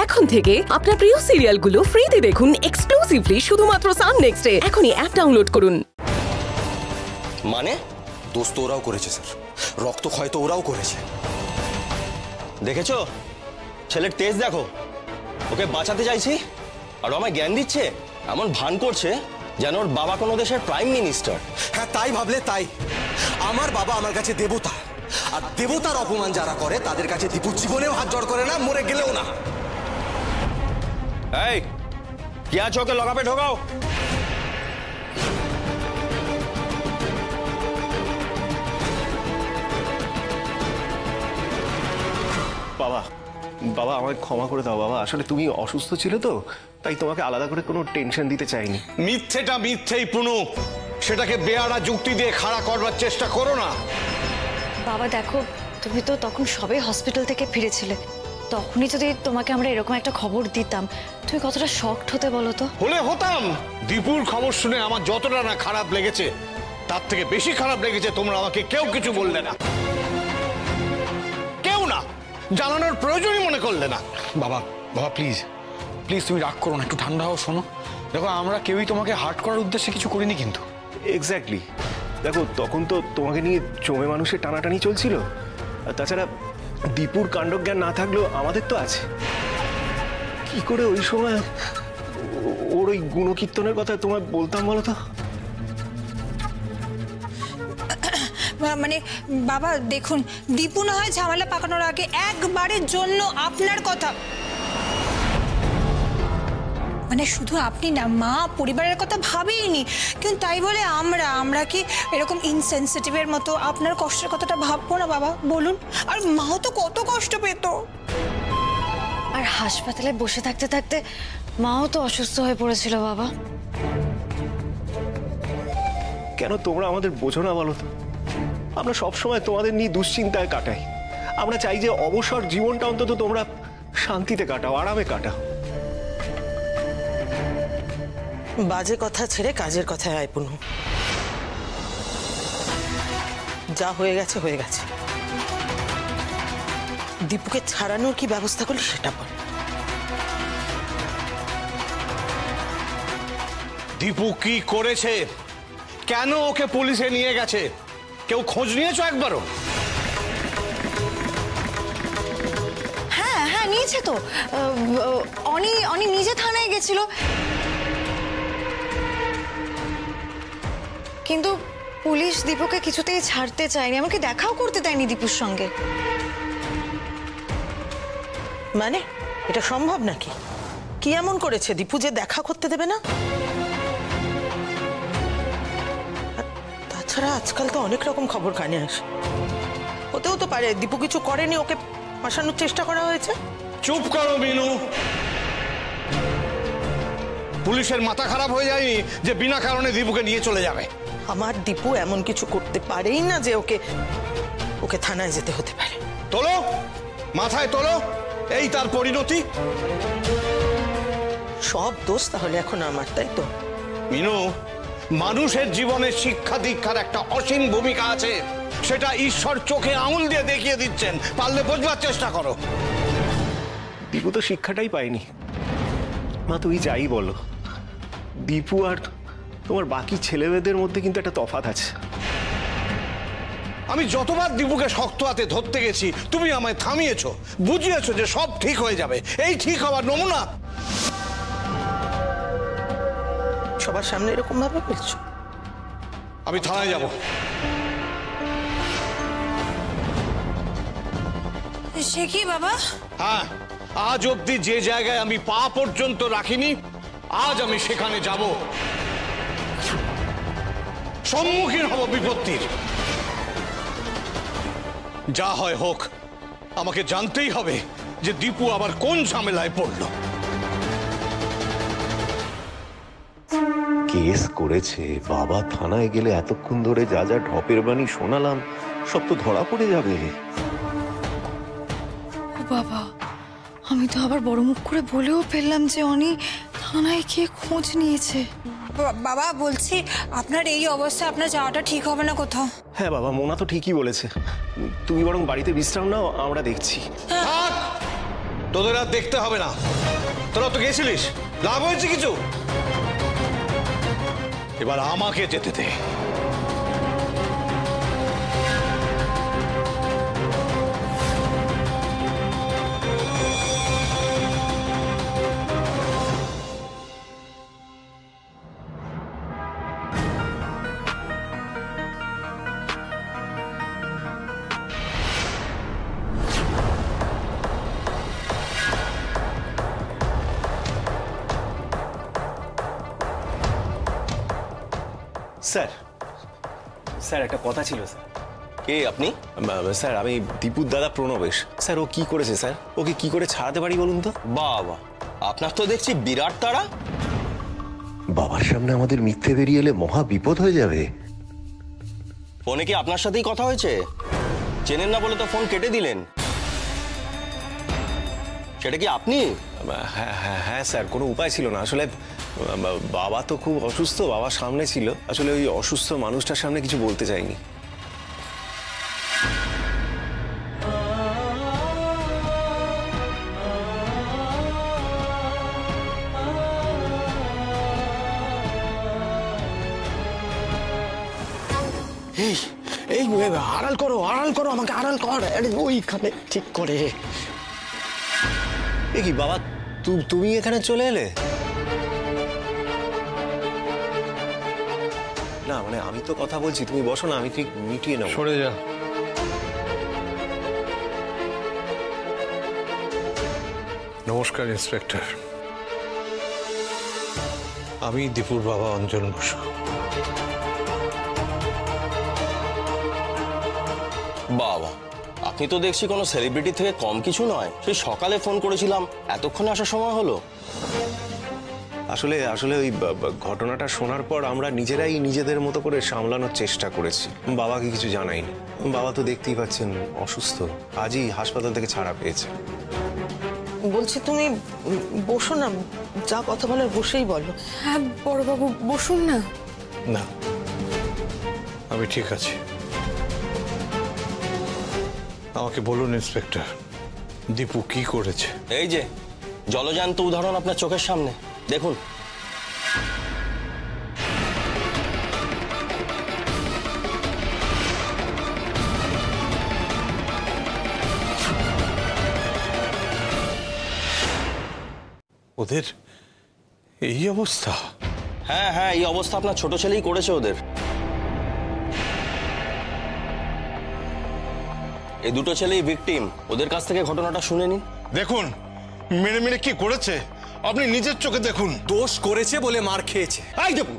এখন থেকে আপনার প্রিয় সিরিয়ালগুলো ফ্রিতে দেখুন এক্সক্লুসিভলি শুধুমাত্র সান নেক্সটে। এখনই অ্যাপ ডাউনলোড করুন। মানে দোষ তো ওরাও করেছে স্যার, রক্তক্ষয় তো ওরাও করেছে। দেখেছো ছেলের তেজ দেখো, ওকে বাঁচাতে চাইছি আর আমায় জ্ঞান দিচ্ছে, এমন ভান করছে যেন ওর বাবা কোনো দেশের প্রাইম মিনিস্টার। হ্যাঁ তাই ভাবলে তাই, আমার বাবা আমার কাছে দেবতা, আর দেবতার অপমান যারা করে তাদের কাছে দীপু জীবনেও হাত জড় করে না, মরে গেলেও না। এই কি আছে, ওকে লকাপে ঢোকাও। বাবা বাবা আমায় ক্ষমা করে দাও বাবা, আসলে তুমি অসুস্থ ছিলে তো, তাই তোমাকে আলাদা করে কোনো টেনশন দিতে চাইনি। মিথ্যেটা মিথ্যেই পুনু, সেটাকে বেয়ারা যুক্তি দিয়ে খাড়া করবার চেষ্টা করো না। বাবা দেখো, তুমি তো তখন সবে হসপিটাল থেকে ফিরেছিলে, তখনই যদি তোমাকে আমরা এরকম একটা খবর দিতাম, তুমি কতটা শকড হতে বলো তো? হলে হতাম। দীপুর খবর শুনে আমার যতটা না খারাপ লেগেছে, তার থেকে বেশি খারাপ লেগেছে তোমরা আমাকে কেউ কিছু বললে না, কেউ না, জানানোর প্রয়োজনই মনে করলে না। বাবা বাবা প্লিজ প্লিজ তুমি রাগ করো না, একটু ঠান্ডা হও। শোনো দেখো, আমরা কেউই তোমাকে হার্ট করার উদ্দেশ্যে কিছু করিনি কিন্তু। এক্স্যাক্টলি, দেখো তখন তো তোমাকে নিয়ে জমে মানুষের টানাটানি চলছিল, আর তাছাড়া দীপুর কাণ্ডজ্ঞান না থাকলেও আমাদের তো আছে। কি করে ওই সময় ওর ওই গুণকীর্তনের কথা তোমায় বলতাম বলো তো? মানে বাবা দেখুন, দীপু না হয় ঝামেলা পাকানোর আগে একবারের জন্য আপনার কথা, মানে শুধু আপনি না, মা পরিবারের কথা ভাবেইনি, কিন্তু তাই বলে আমরা কি এরকম ইনসেনসিটিভের মতো আপনার কষ্টের কথাটা ভাববো না বাবা বলুন? আর মাও তো কত কষ্ট পেত, আর হাসপাতালে বসে থাকতে থাকতে মাও তো অসুস্থ হয়ে পড়েছিল বাবা। কেন তোমরা আমাদের বোঝো না বলো তো? আমরা সবসময় তোমাদের নিয়ে দুশ্চিন্তায় কাটাই, আমরা চাই যে অবসর জীবনটা অন্তত তোমরা শান্তিতে কাটাও, আরামে কাটাও। বাজে কথা ছেড়ে কাজের কথায় আয় পুনু। যা হয়ে গেছে হয়ে গেছে, দীপুকে ছাড়ানোর কি ব্যবস্থা করলি সেটা বল। দীপু কি করেছে, কেন ওকে পুলিশে নিয়ে গেছে, কেউ খোঁজ নিয়েছো একবারও? হ্যাঁ হ্যাঁ নিয়েছে তো, অনি নিজে থানায় গেছিল, কিন্তু পুলিশ দীপুকে কিছুতেই ছাড়তে চায়নি, আমাকে দেখাও করতে দেয়নি দীপুর সঙ্গে। মানে এটা সম্ভব নাকি? কি এমন করেছে দীপু যে দেখা করতে দেবে না? তাছাড়া আজকাল তো অনেক রকম খবর কানে আসে, হতেও তো পারে দীপু কিছু করেনি, ওকে ফাঁসানোর চেষ্টা করা হয়েছে। চুপ করো মিনু, পুলিশের মাথা খারাপ হয়ে যায়নি যে বিনা কারণে দীপুকে নিয়ে চলে যাবে? আমার দীপু এমন কিছু করতে পারেই না যে ওকে থানায় যেতে হতে পারে। তোলো মাথায় তোলো, এই তার পরিণতি। সব দোষ তাহলে এখন আমার, তাই তো? মিনু, মানুষের জীবনে শিক্ষা দীক্ষার একটা অসীম ভূমিকা আছে, সেটা ঈশ্বর চোখে আঙুল দিয়ে দেখিয়ে দিচ্ছেন, পারলে বোঝবার চেষ্টা করো। দীপু তো শিক্ষাটাই পায়নি মা, তুই যাই বলো, দীপু আর তোমার বাকি ছেলেমেয়েদের মধ্যে কিন্তু একটা তফাৎ আছে। আমি যতবার দীপুকে শক্ত হাতে ধরতে গেছি, তুমি আমায় থামিয়েছো, বুঝিয়েছো যে সব ঠিক হয়ে যাবে। এই ঠিক হওয়ার নমুনা? সবার সামনে এরকম ভাবে বলছো? আমি থানায় যাব। সে কি বাবা? হ্যাঁ, আজ অব্দি যে জায়গায় আমি পা পর্যন্ত রাখিনি, আজ আমি সেখানে যাব, সম্মুখীন হব বিপত্তির। যা হয় হোক, আমাকে জানতেই হবে যে দীপু আবার কোন ঝামেলায় পড়ল। কেস করেছে বাবা, থানায় গেলে এতক্ষণ ধরে যা যা ঢপের বাণী শোনালাম সব তো ধরা পড়ে যাবে। বাবা, আমি তো আবার বড় মুখ করে বলেও ফেললাম যে অনি থানায় গিয়ে খোঁজ নিয়েছে। বাবা বলছি, আপনার এই অবস্থায় আপনার যাওয়াটা ঠিক হবে না কোথাও। হ্যাঁ বাবা, মোনা তো ঠিকই বলেছে, তুমি বরং বাড়িতে বিশ্রাম নাও, আমরা দেখছি। তোদের আর দেখতে হবে না, তোরা তো গেছিলিস, লাভ হয়েছে কিছু? এবার আমাকে যেতে দে। স্যার, স্যার একটা কথা ছিল স্যার। কে আপনি? স্যার আমি দীপুর দাদা প্রণবেশ। স্যার ও কি করেছে স্যার? ওকে কি করে ছাড়াতে পারি বলুন তো? বাবা, আপনার তো দেখছি বিরাট তাড়া। বাবার সামনে আমাদের মিথ্যে বেরিয়ে এলে মহা বিপদ হয়ে যাবে। ফোনে কি আপনার সাথেই কথা হয়েছে? চেনেন না বলে তো ফোন কেটে দিলেন। সেটা কি আপনি? হ্যাঁ হ্যাঁ হ্যাঁ স্যার, কোনো উপায় ছিল না আসলে। বাবা তো খুব অসুস্থ, বাবার সামনে ছিল, আসলে ওই অসুস্থ মানুষটার সামনে কিছু বলতে চাইনি। এই এই আড়াল করো, আড়াল করো, আমাকে আড়াল কর। ওইখানে ঠিক করে। এ কি বাবা, তুমি এখানে চলে এলে? না মানে আমি তো কথা বলছি, তুমি বসো না, আমি ঠিক মিটিয়ে নেবো। সরে যা। নমস্কার ইন্সপেক্টর, আমি দীপুর বাবা অঞ্জন বসু। বাবা, আপনি তো দেখছি কোনো সেলিব্রিটি থেকে কম কিছু নয়। সেই সকালে ফোন করেছিলাম, এতক্ষণে আসার সময় হলো। আসলে আসলে ওই ঘটনাটা শোনার পর আমরা নিজেরাই নিজেদের মতো করে সামলানোর চেষ্টা করেছি। বাবাকে কিছু জানাইনি। বাবা তো দেখতেই পাচ্ছেন অসুস্থ, আজই হাসপাতাল থেকে ছাড়া পেয়েছে। বলছি তুমি বসো না, যা কথা বলার বসেই বলো। হ্যাঁ বড়বাবু বসুন না। না, আমি ঠিক আছি। আমাকে বলুন ইন্সপেক্টর, দীপু কি করেছে? এই যে জলজান্ত উদাহরণ আপনার চোখের সামনে, দেখুন। ওদের এই অবস্থা? হ্যাঁ হ্যাঁ, এই অবস্থা আপনার ছোট ছেলেই করেছে ওদের। এই দুটো ছেলেই ভিকটিম। ওদের কাছ থেকে ঘটনাটা শুনে নিন। দেখুন মেরে মেরে কি করেছে, আপনি নিজের চোখে দেখুন। দোষ করেছে বলে মার খেয়েছে। এই দীপু,